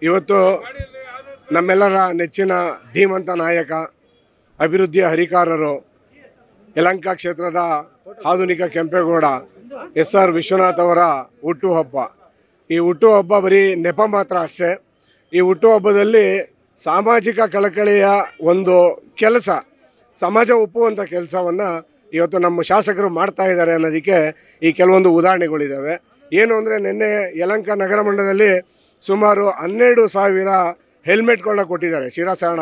ಇವತ್ತು ನಮ್ಮೆಲ್ಲರ ನೆಚ್ಚಿನ ಧೀಮಂತ ನಾಯಕ, ಅಭಿವೃದ್ಧಿಯ ಹರಿಕಾರರು, ಯಲಹಂಕ ಕ್ಷೇತ್ರದ ಆಧುನಿಕ ಕೆಂಪೇಗೌಡ ಎಸ್.ಆರ್. ವಿಶ್ವನಾಥ್ ಅವರ ಹುಟ್ಟುಹಬ್ಬ. ಈ ಹುಟ್ಟುಹಬ್ಬ ಬರೀ ನೆಪ ಮಾತ್ರ ಅಷ್ಟೇ. ಈ ಹುಟ್ಟುಹಬ್ಬದಲ್ಲಿ ಸಾಮಾಜಿಕ ಕಳಕಳಿಯ ಒಂದು ಕೆಲಸ, ಸಮಾಜ ಒಪ್ಪುವಂಥ ಕೆಲಸವನ್ನು ಇವತ್ತು ನಮ್ಮ ಶಾಸಕರು ಮಾಡ್ತಾ ಇದ್ದಾರೆ ಅನ್ನೋದಕ್ಕೆ ಈ ಕೆಲವೊಂದು ಉದಾಹರಣೆಗಳಿದ್ದಾವೆ. ಏನು ಅಂದರೆ, ನಿನ್ನೆ ಯಲಹಂಕ ನಗರ ಮಂಡಲದಲ್ಲಿ ಸುಮಾರು 12,000 ಹೆಲ್ಮೆಟ್ಗಳನ್ನ ಕೊಟ್ಟಿದ್ದಾರೆ. ಶಿರಸಾಣ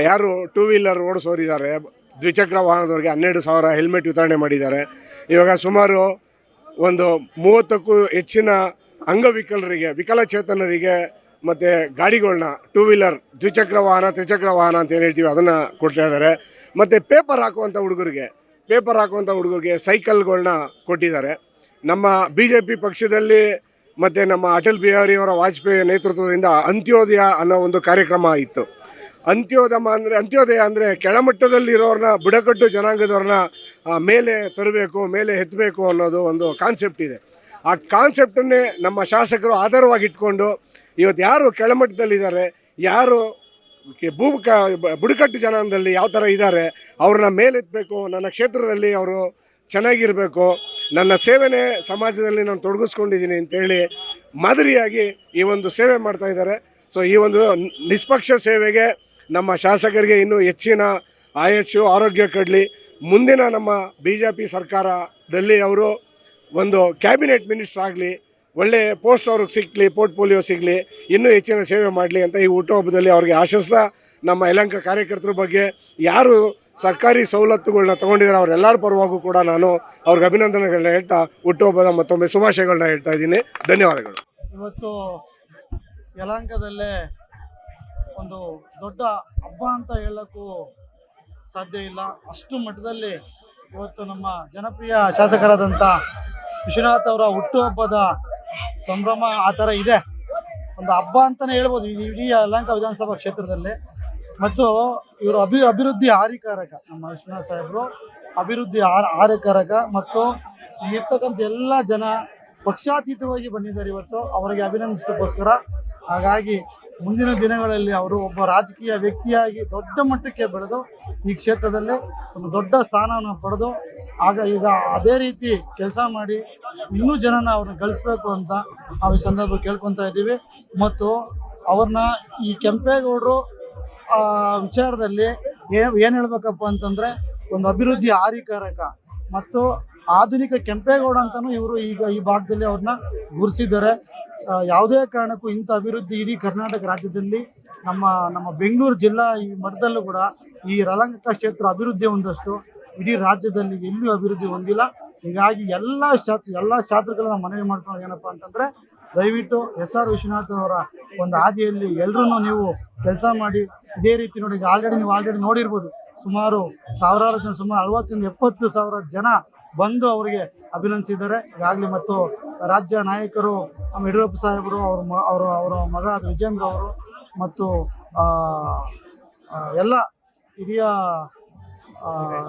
ಯಾರು ಟೂ ವೀಲರ್ ಓಡಿಸೋರಿದ್ದಾರೆ, ದ್ವಿಚಕ್ರ ವಾಹನದವ್ರಿಗೆ 12,000 ಹೆಲ್ಮೆಟ್ ವಿತರಣೆ ಮಾಡಿದ್ದಾರೆ. ಇವಾಗ ಸುಮಾರು ಒಂದು 30ಕ್ಕೂ ಹೆಚ್ಚಿನ ಅಂಗವಿಕಲರಿಗೆ, ವಿಕಲಚೇತನರಿಗೆ ಮತ್ತು ಗಾಡಿಗಳನ್ನ ಟೂ ವೀಲರ್, ದ್ವಿಚಕ್ರ ವಾಹನ, ತ್ರಿಚಕ್ರ ವಾಹನ ಅಂತ ಏನು ಹೇಳ್ತೀವಿ ಅದನ್ನು ಕೊಡ್ತಾ ಇದ್ದಾರೆ. ಮತ್ತು ಪೇಪರ್ ಹಾಕುವಂಥ ಹುಡುಗರಿಗೆ ಸೈಕಲ್ಗಳನ್ನ ಕೊಟ್ಟಿದ್ದಾರೆ. ನಮ್ಮ BJP ಪಕ್ಷದಲ್ಲಿ ಮತ್ತು ನಮ್ಮ ಅಟಲ್ ಬಿಹಾರಿ ಅವರ ವಾಜಪೇಯಿ ನೇತೃತ್ವದಿಂದ ಅಂತ್ಯೋದಯ ಅನ್ನೋ ಒಂದು ಕಾರ್ಯಕ್ರಮ ಇತ್ತು. ಅಂತ್ಯೋದಯ ಅಂದರೆ ಕೆಳಮಟ್ಟದಲ್ಲಿರೋರನ್ನ, ಬುಡಕಟ್ಟು ಜನಾಂಗದವ್ರನ್ನ ಮೇಲೆ ತರಬೇಕು, ಮೇಲೆ ಎತ್ತಬೇಕು ಅನ್ನೋದು ಒಂದು ಕಾನ್ಸೆಪ್ಟ್ ಇದೆ. ಆ ಕಾನ್ಸೆಪ್ಟನ್ನೇ ನಮ್ಮ ಶಾಸಕರು ಆಧಾರವಾಗಿ ಇಟ್ಕೊಂಡು ಇವತ್ತು ಯಾರು ಕೆಳಮಟ್ಟದಲ್ಲಿದ್ದಾರೆ, ಯಾರು ಬುಡಕಟ್ಟು ಜನಾಂಗದಲ್ಲಿ ಯಾವ ಥರ ಇದ್ದಾರೆ ಅವ್ರನ್ನ ಮೇಲೆತ್ತಬೇಕು, ನನ್ನ ಕ್ಷೇತ್ರದಲ್ಲಿ ಅವರು ಚೆನ್ನಾಗಿರಬೇಕು, ನನ್ನ ಸೇವೆನೇ ಸಮಾಜದಲ್ಲಿ ನಾನು ತೊಡಗಿಸ್ಕೊಂಡಿದ್ದೀನಿ ಅಂತೇಳಿ ಮಾದರಿಯಾಗಿ ಈ ಒಂದು ಸೇವೆ ಮಾಡ್ತಾ ಇದ್ದಾರೆ. ಸೊ ಈ ಒಂದು ನಿಷ್ಪಕ್ಷ ಸೇವೆಗೆ ನಮ್ಮ ಶಾಸಕರಿಗೆ ಇನ್ನೂ ಹೆಚ್ಚಿನ ಆಯುಷ್ಯು, ಆರೋಗ್ಯ ಕೊಡಲಿ. ಮುಂದಿನ ನಮ್ಮ BJP ಸರ್ಕಾರದಲ್ಲಿ ಅವರು ಒಂದು ಕ್ಯಾಬಿನೆಟ್ ಮಿನಿಸ್ಟರ್ ಆಗಲಿ, ಒಳ್ಳೆ ಪೋಸ್ಟ್ ಅವ್ರಿಗೆ ಸಿಗಲಿ, ಪೋರ್ಟ್ಫೋಲಿಯೋ ಸಿಗಲಿ, ಇನ್ನೂ ಹೆಚ್ಚಿನ ಸೇವೆ ಮಾಡಲಿ ಅಂತ ಈ ಹುಟ್ಟುಹಬ್ಬದಲ್ಲಿ ಅವ್ರಿಗೆ ಆಶಿಸ್ತಾ, ನಮ್ಮ ಯಲಹಂಕ ಕಾರ್ಯಕರ್ತರ ಬಗ್ಗೆ ಯಾರು ಸರ್ಕಾರಿ ಸವಲತ್ತುಗಳನ್ನ ತೊಗೊಂಡಿದ್ದಾರೆ ಅವರೆಲ್ಲರ ಪರವಾಗೂ ಕೂಡ ನಾನು ಅವ್ರಿಗೆ ಅಭಿನಂದನೆಗಳನ್ನ ಹೇಳ್ತಾ ಹುಟ್ಟುಹಬ್ಬದ ಮತ್ತೊಮ್ಮೆ ಶುಭಾಶಯಗಳನ್ನ ಹೇಳ್ತಾ ಇದ್ದೀನಿ. ಧನ್ಯವಾದಗಳು. ಇವತ್ತು ಯಲಹಂಕದಲ್ಲೇ ಒಂದು ದೊಡ್ಡ ಹಬ್ಬ ಅಂತ ಹೇಳೋಕ್ಕೂ ಸಾಧ್ಯ ಇಲ್ಲ. ಅಷ್ಟು ಮಟ್ಟದಲ್ಲಿ ಇವತ್ತು ನಮ್ಮ ಜನಪ್ರಿಯ ಶಾಸಕರಾದಂಥ ವಿಶ್ವನಾಥ್ ಅವರ ಹುಟ್ಟುಹಬ್ಬದ ಸಂಭ್ರಮ ಆ ಥರ ಇದೆ. ಒಂದು ಹಬ್ಬ ಅಂತಲೇ ಹೇಳ್ಬೋದು ಇಡೀ ಯಲಹಂಕ ವಿಧಾನಸಭಾ ಕ್ಷೇತ್ರದಲ್ಲಿ. ಮತ್ತು ಇವರು ಅಭಿವೃದ್ಧಿ ಹಾರಿಕಾರಕ, ನಮ್ಮ ವಿಶ್ವನಾಥ್ ಸಾಹೇಬರು ಅಭಿವೃದ್ಧಿ ಹಾರಿಕಾರಕ. ಮತ್ತು ಇರ್ತಕ್ಕಂಥ ಎಲ್ಲ ಜನ ಪಕ್ಷಾತೀತವಾಗಿ ಬಂದಿದ್ದಾರೆ ಇವತ್ತು ಅವರಿಗೆ ಅಭಿನಂದಿಸೋಕ್ಕೋಸ್ಕರ. ಹಾಗಾಗಿ ಮುಂದಿನ ದಿನಗಳಲ್ಲಿ ಅವರು ಒಬ್ಬ ರಾಜಕೀಯ ವ್ಯಕ್ತಿಯಾಗಿ ದೊಡ್ಡ ಮಟ್ಟಕ್ಕೆ ಬೆಳೆದು ಈ ಕ್ಷೇತ್ರದಲ್ಲಿ ಒಂದು ದೊಡ್ಡ ಸ್ಥಾನವನ್ನು ಪಡೆದು ಈಗ ಅದೇ ರೀತಿ ಕೆಲಸ ಮಾಡಿ ಇನ್ನೂ ಜನನ ಅವ್ರನ್ನ ಗಳಿಸ್ಬೇಕು ಅಂತ ನಾವು ಈ ಸಂದರ್ಭ ಕೇಳ್ಕೊತಾ ಇದ್ದೀವಿ. ಮತ್ತು ಅವ್ರನ್ನ ಈ ಕೆಂಪೇಗೌಡರು ವಿಚಾರದಲ್ಲಿ ಏನು ಹೇಳ್ಬೇಕಪ್ಪ ಅಂತಂದರೆ, ಒಂದು ಅಭಿವೃದ್ಧಿ ಹಾರಿಕಾರಕ ಮತ್ತು ಆಧುನಿಕ ಕೆಂಪೇಗೌಡ ಅಂತಲೂ ಇವರು ಈಗ ಈ ಭಾಗದಲ್ಲಿ ಅವ್ರನ್ನ ಗುರುತಿಸಿದ್ದಾರೆ. ಯಾವುದೇ ಕಾರಣಕ್ಕೂ ಇಂಥ ಅಭಿವೃದ್ಧಿ ಇಡೀ ಕರ್ನಾಟಕ ರಾಜ್ಯದಲ್ಲಿ ನಮ್ಮ ಬೆಂಗಳೂರು ಜಿಲ್ಲಾ ಈ ಮಟ್ಟದಲ್ಲೂ ಕೂಡ ಈ ಯಲಹಂಕ ಕ್ಷೇತ್ರ ಅಭಿವೃದ್ಧಿ ಹೊಂದಷ್ಟು ಇಡೀ ರಾಜ್ಯದಲ್ಲಿ ಎಲ್ಲೂ ಅಭಿವೃದ್ಧಿ ಹೊಂದಿಲ್ಲ. ಹೀಗಾಗಿ ಎಲ್ಲ ಶಾಸಕರನ್ನ ಮನವಿ ಮಾಡ್ಕೊಳ್ಳೋದು ಏನಪ್ಪ ಅಂತಂದರೆ, ದಯವಿಟ್ಟು ಎಸ್.ಆರ್. ವಿಶ್ವನಾಥ್ ಅವರ ಒಂದು ಹಾದಿಯಲ್ಲಿ ಎಲ್ಲರೂ ನೀವು ಕೆಲಸ ಮಾಡಿ. ಇದೇ ರೀತಿ ನೋಡಿ, ನೀವು ಆಲ್ರೆಡಿ ನೋಡಿರ್ಬೋದು, ಸುಮಾರು ಸಾವಿರಾರು ಜನ, ಸುಮಾರು 60,000-70,000 ಜನ ಬಂದು ಅವರಿಗೆ ಅಭಿನಂದಿಸಿದ್ದಾರೆ ಈಗಾಗಲೇ. ಮತ್ತು ರಾಜ್ಯ ನಾಯಕರು ನಮ್ಮ ಯಡಿಯೂರಪ್ಪ ಸಾಹೇಬರು, ಅವರ ಮಗ ವಿಜೇಂದ್ರ ಅವರು, ಮತ್ತು ಎಲ್ಲ ಹಿರಿಯ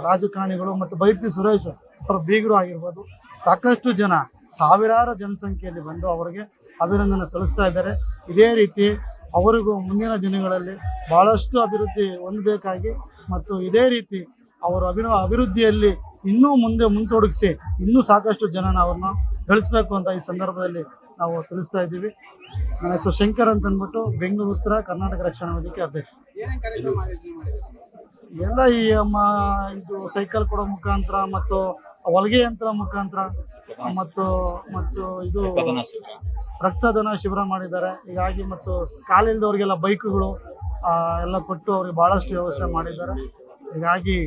ರಾಜಕಾರಣಿಗಳು ಮತ್ತು ಬೈತಿ ಸುರೇಶ್ ಅವರ ಬೀಗರು ಆಗಿರ್ಬೋದು, ಸಾಕಷ್ಟು ಜನ, ಸಾವಿರಾರು ಜನಸಂಖ್ಯೆಯಲ್ಲಿ ಬಂದು ಅವರಿಗೆ ಅಭಿನಂದನೆ ಸಲ್ಲಿಸ್ತಾ ಇದ್ದಾರೆ. ಇದೇ ರೀತಿ ಅವರಿಗೂ ಮುಂದಿನ ದಿನಗಳಲ್ಲಿ ಭಾಳಷ್ಟು ಅಭಿವೃದ್ಧಿ ಹೊಂದಬೇಕಾಗಿ ಮತ್ತು ಇದೇ ರೀತಿ ಅವರು ಅಭಿವೃದ್ಧಿಯಲ್ಲಿ ಇನ್ನೂ ಮುಂತೊಡಗಿಸಿ ಇನ್ನೂ ಸಾಕಷ್ಟು ಜನನ ಅವ್ರನ್ನ ಗಳಿಸ್ಬೇಕು ಅಂತ ಈ ಸಂದರ್ಭದಲ್ಲಿ ನಾವು ತಿಳಿಸ್ತಾ ಇದ್ದೀವಿ. ನನ್ನ ಹೆಸರು ಶಂಕರ್ ಅಂತ ಅಂದ್ಬಿಟ್ಟು, ಬೆಂಗಳೂರು ಉತ್ತರ ಕರ್ನಾಟಕ ರಕ್ಷಣಾ ವೇದಿಕೆ ಅಧ್ಯಕ್ಷ. ಎಲ್ಲ ಇದು ಸೈಕಲ್ ಕೊಡೋ ಮುಖಾಂತರ ಮತ್ತು ಹೊಲಿಗೆ ಯಂತ್ರ ಮುಖಾಂತರ ಮತ್ತು ಇದು ರಕ್ತದಾನ ಶಿಬಿರ ಮಾಡಿದ್ದಾರೆ ಹೀಗಾಗಿ. ಮತ್ತು ಕಾಲಿಲ್ದವ್ರಿಗೆಲ್ಲ ಬೈಕ್ಗಳು ಎಲ್ಲ ಕೊಟ್ಟು ಅವ್ರಿಗೆ ಭಾಳಷ್ಟು ವ್ಯವಸ್ಥೆ ಮಾಡಿದ್ದಾರೆ. ಹೀಗಾಗಿ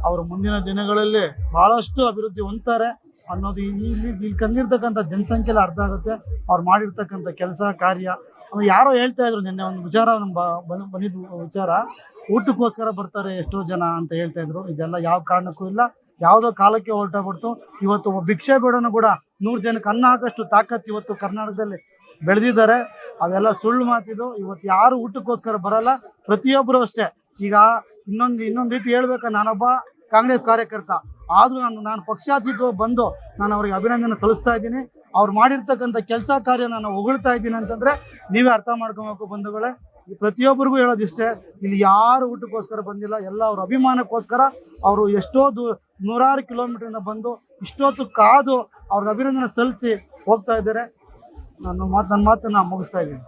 ಅವರು ಮುಂದಿನ ದಿನಗಳಲ್ಲಿ ಭಾಳಷ್ಟು ಅಭಿವೃದ್ಧಿ ಹೊಂದ್ತಾರೆ ಅನ್ನೋದು ಇಲ್ಲಿ ಕಂಡಿರ್ತಕ್ಕಂಥ ಜನಸಂಖ್ಯೆಯಲ್ಲಿ ಅರ್ಥ ಆಗುತ್ತೆ. ಅವ್ರು ಮಾಡಿರ್ತಕ್ಕಂಥ ಕೆಲಸ ಕಾರ್ಯ. ಯಾರೋ ಹೇಳ್ತಾ ಇದ್ರು ನಿನ್ನೆ ಒಂದು ವಿಚಾರ, ಬಂದಿದ್ದು ವಿಚಾರ, ಊಟಕ್ಕೋಸ್ಕರ ಬರ್ತಾರೆ ಎಷ್ಟೋ ಜನ ಅಂತ ಹೇಳ್ತಾ ಇದ್ರು. ಇದೆಲ್ಲ ಯಾವ ಕಾರಣಕ್ಕೂ ಇಲ್ಲ, ಯಾವುದೋ ಕಾಲಕ್ಕೆ ಹೊರಟೋಗ್ಬಿಡ್ತು. ಇವತ್ತು ಭಿಕ್ಷೆ ಬೇಡನು ಕೂಡ 100 ಜನಕ್ಕೆ ಅನ್ನ ಹಾಕಷ್ಟು ತಾಕತ್ತು ಇವತ್ತು ಕರ್ನಾಟಕದಲ್ಲಿ ಬೆಳೆದಿದ್ದಾರೆ. ಅವೆಲ್ಲ ಸುಳ್ಳು ಮಾತಿದು. ಇವತ್ತು ಯಾರು ಊಟಕ್ಕೋಸ್ಕರ ಬರಲ್ಲ, ಪ್ರತಿಯೊಬ್ಬರು ಅಷ್ಟೇ. ಈಗ ಇನ್ನೊಂದು ರೀತಿ ಹೇಳ್ಬೇಕು, ನಾನೊಬ್ಬ ಕಾಂಗ್ರೆಸ್ ಕಾರ್ಯಕರ್ತ ಆದರೂ ನಾನು ಪಕ್ಷಾತೀತವಾಗಿ ಬಂದು ನಾನು ಅವರಿಗೆ ಅಭಿನಂದನೆ ಸಲ್ಲಿಸ್ತಾ ಇದ್ದೀನಿ. ಅವ್ರು ಮಾಡಿರ್ತಕ್ಕಂಥ ಕೆಲಸ ಕಾರ್ಯ ನಾನು ಹೊಗಳ್ತಾ ಇದ್ದೀನಿ ಅಂತಂದರೆ ನೀವೇ ಅರ್ಥ ಮಾಡ್ಕೊಬೇಕು ಬಂಧುಗಳೇ. ಈ ಪ್ರತಿಯೊಬ್ಬರಿಗೂ ಹೇಳೋದಿಷ್ಟೇ, ಇಲ್ಲಿ ಯಾರು ಊಟಕ್ಕೋಸ್ಕರ ಬಂದಿಲ್ಲ, ಎಲ್ಲ ಅವ್ರ ಅಭಿಮಾನಕ್ಕೋಸ್ಕರ ಅವರು ಎಷ್ಟೋ ನೂರಾರು ಕಿಲೋಮೀಟ್ರಿಂದ ಬಂದು ಇಷ್ಟೊತ್ತು ಕಾದು ಅವ್ರಿಗೆ ಅಭಿನಂದನೆ ಸಲ್ಲಿಸಿ ಹೋಗ್ತಾ ಇದ್ದಾರೆ. ನನ್ನ ಮಾತನ್ನು ಮುಗಿಸ್ತಾ ಇದ್ದೀನಿ.